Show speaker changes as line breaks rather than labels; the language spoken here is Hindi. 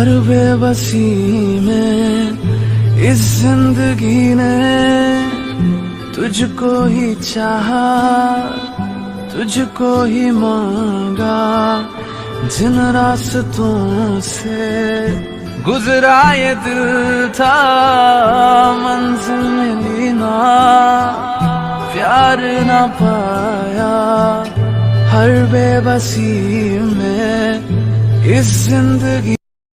हर बेबसी में इस जिंदगी ने तुझको ही चाहा, तुझको ही मांगा। जिन रास्तों से गुजरा ये दिल था, मंजिल मिली ना, प्यार ना पाया। हर बेबसी में इस जिंदगी